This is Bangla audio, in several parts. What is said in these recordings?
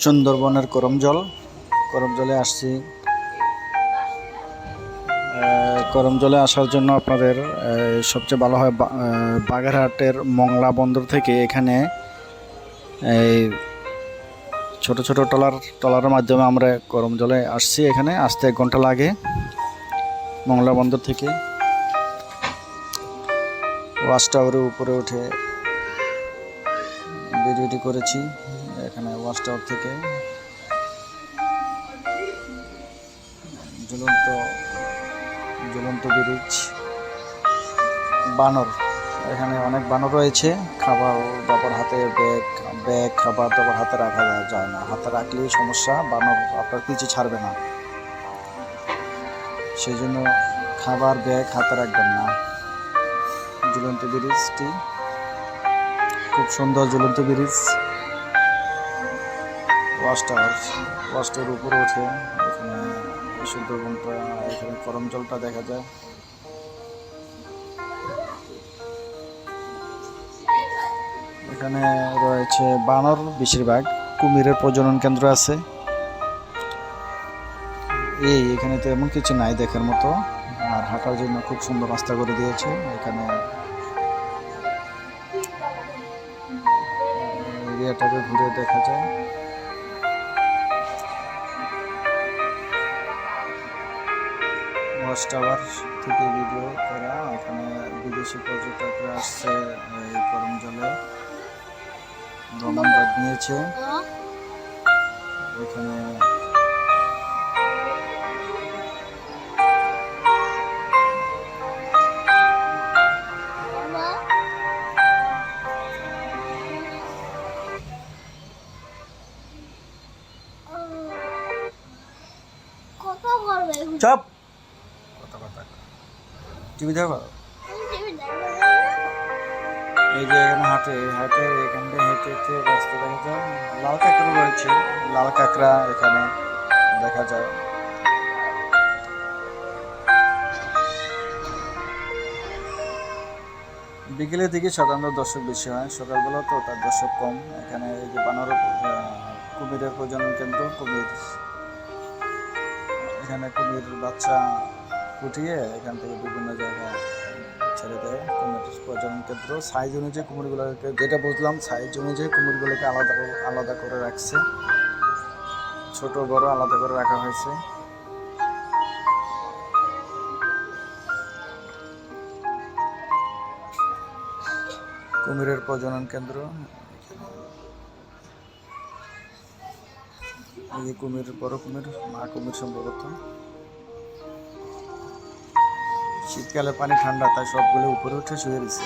সুন্দরবনের করমজলে আসছি। করমজলে আসার জন্য আপনাদের সবচেয়ে ভালো হয় বাগেরহাটের মংলা বন্দর থেকে এখানে এই ছোট ছোট ট্রলারের মাধ্যমে আমরা করমজলে আসছি। এখানে আসতে 1 ঘন্টা লাগে মংলা বন্দর থেকে। ওয়াচ টাওয়ারের উপরে উঠে ভিডিওটি করেছি। এখানে ওয়াচ টাওয়ার থেকে ঝুলন্ত ব্রিজ। বানর, এখানে অনেক বানর রয়েছে। খাবার দাবার হাতে ব্যাগ খাবার দাবার হাতে রাখা যায় না, হাতে রাখলেই সমস্যা, বানর আপনার কিছু ছাড়বে না। সেই জন্য খাবার ব্যাগ হাতে রাখবেন না। ঝুলন্ত ব্রিজটি খুব সুন্দর, ঝুলন্ত ব্রিজ। ওয়াচ টাওয়ার উপরে উঠে এখানে সুন্দরবনটা, এখানে করমজলটা দেখা যায়। এখানে রয়েছে বানর, বেশিরভাগ কুমিরের প্রজনন কেন্দ্র আছে। এখানে তো এমন কিছু নাই দেখার মতো, আর হাঁটার জন্য খুব সুন্দর রাস্তা করে দিয়েছে। এখানে এরিয়াটাকে ঘুরে দেখা যায়। ওয়াচ টাওয়ার থেকে ভিডিও করা। এখানে বিদেশি পর্যটকরা আসছে এই করমজলে, ভ্রমণ ব্যাগ নিয়েছে। এখানে চপ কথা টিভি দেখো। এই যে এখানে হাঁটে এখান থেকে হেঁটে রাস্তা দেখা যায়। লাল কাঁকড়া রয়েছে, লাল কাঁকড়া এখানে দেখা যায়। বিকেলের দিকে সাধারণত দর্শক বেশি হয়, সকালবেলা তো তার দর্শক কম। এখানে এই যে কুমিরের প্রজনন কেন্দ্র, এখানে কুমির বাচ্চা ফুটিয়ে এখান থেকে বিভিন্ন জায়গায় ছেড়ে দেয়। কুমির প্রজনন কেন্দ্র সাইজ অনুযায়ী কুমিরগুলোকে, যেটা বুঝলাম সাইজ অনুযায়ী কুমিরগুলোকে আলাদা করে রাখছে, ছোট বড় আলাদা করে রাখা হয়েছে। কুমিরের প্রজনন কেন্দ্র। এই যে কুমির, বড় কুমির, মা কুমির সম্ভবত। শীতকালে পানি ঠান্ডা, তাই সবগুলো উপরে উঠে শুয়ে রয়েছে।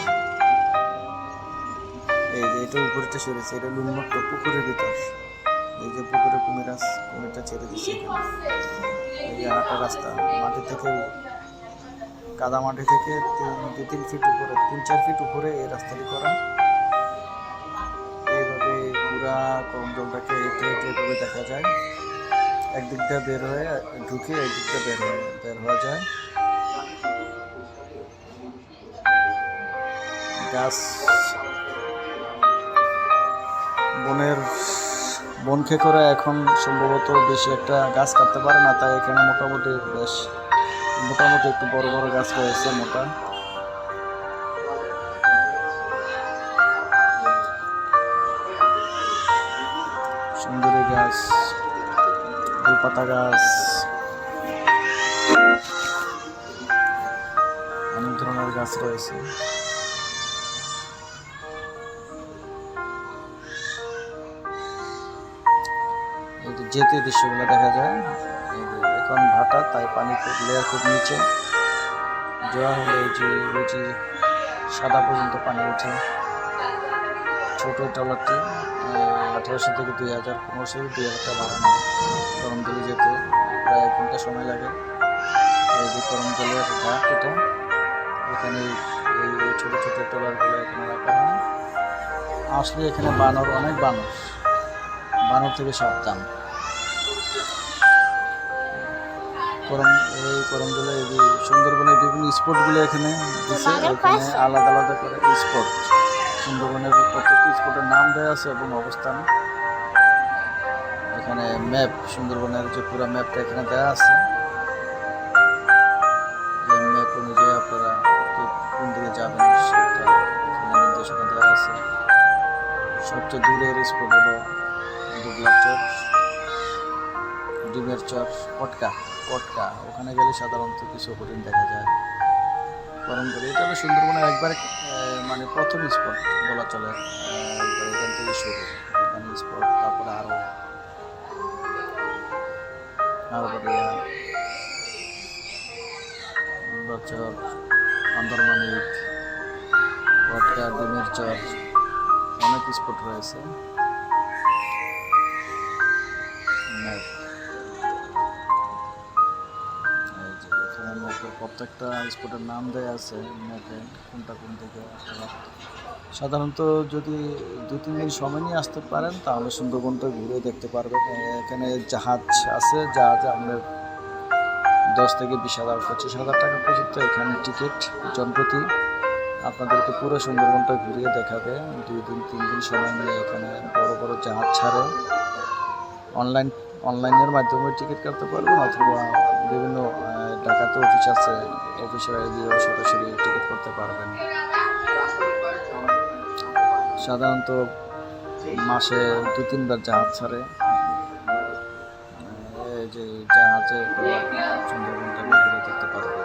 এই যে এটা উপরে উঠে শুয়ে রয়েছে, এটা উন্মুক্ত পুকুরের ভিতর। এই যে পুকুরে কুমিরটা ছেড়ে দিচ্ছে এখানে। এই যে হাঁটা রাস্তা, কাদা মাটি থেকে 2-3 ফিট উপরে, 3-4 ফিট উপরে এই রাস্তাটি করা। এইভাবে পুরা করমজলটাকে হেঁটে এভাবে দেখা যায়। একদিক দিয়ে বের হয়ে ঢুকে, একদিক দিয়ে বের হওয়া যায়। গাছ, বন খেকোরা এখন সম্ভবত বেশি একটা গাছ কাটতে পারে না, তাই এখানে মোটামুটি একটু বড় বড় গাছ রয়েছে, মোটা। সুন্দরী গাছ, গোলপাতা গাছ, অনেক ধরনের গাছ রয়েছে। যেতে দৃশ্যগুলো দেখা যায়। এখন ভাটা, তাই পানি লেয়ার খুব নিচে। জোয়ার হলে এই যে সাদা পর্যন্ত পানি ওঠে। ছোট ট্রলারটি 1800 থেকে 2015 টাকা বাড়ানো। করমজলে যেতে প্রায় 1 ঘন্টা সময় লাগে। এই যে করমজলের ঘাট, এটা এখানে এই ছোট ছোট ট্রলারগুলো এখানে রাখা হয়। আসলে এখানে অনেক বানর থেকে সাবধান। এই করমজলে এই যে সুন্দরবনের বিভিন্ন স্পটগুলো এখানে দিচ্ছে। এখানে আলাদা করে স্পট, সুন্দরবনের প্রত্যেকটি স্পটের নাম দেওয়া আছে এবং অবস্থান। এখানে ম্যাপ, সুন্দরবনের যে পুরো ম্যাপটা এখানে দেওয়া আছে। এই ম্যাপ অনুযায়ী আপনারা কোন দিকে যাবেন সেটা এখানে নির্দেশনা দেওয়া আছে। সবচেয়ে দূরের স্পট হলো দুবলার চর, ডিমের চর, পটকা। ওখানে গেলে সাধারণত কিছু হরিণ দেখা যায়। কারণ করে এটা হলো সুন্দরবনের একবারে মানে প্রথম স্পট বলা চলে। একবার এখান থেকে শুরু, এখানে স্পট। তারপরে আরো চর, আন্দরমানিক, পটকা, ডিমের চর, অনেক স্পট রয়েছে। প্রত্যেকটা স্পটের নাম দেয়া আছে ম্যাপে, কোনটা কোন দিকে। আপনারা সাধারণত যদি 2-3 দিন সময় নিয়ে আসতে পারেন তাহলে সুন্দরবনটা ঘুরে দেখতে পারবেন। এখানে জাহাজ আছে, জাহাজে আপনার 10 থেকে 20,000, 25,000 টাকা পর্যন্ত এখানে টিকিট জনপ্রতি। আপনাদেরকে পুরো সুন্দরবনটা ঘুরিয়ে দেখাবে। 2-3 দিন সময় নিয়ে এখানে বড় বড় জাহাজ ছাড়ে। অনলাইনের মাধ্যমে টিকিট কাটতে পারবেন, অথবা বিভিন্ন ঢাকাতে অফিস আছে, অফিসে গিয়েও সরাসরি টিকিট করতে পারবেন। সাধারণত মাসে 2-3 বার জাহাজ ছাড়ে। এই যে জাহাজে সুন্দরবনটা ঘুরে দেখতে পারবেন।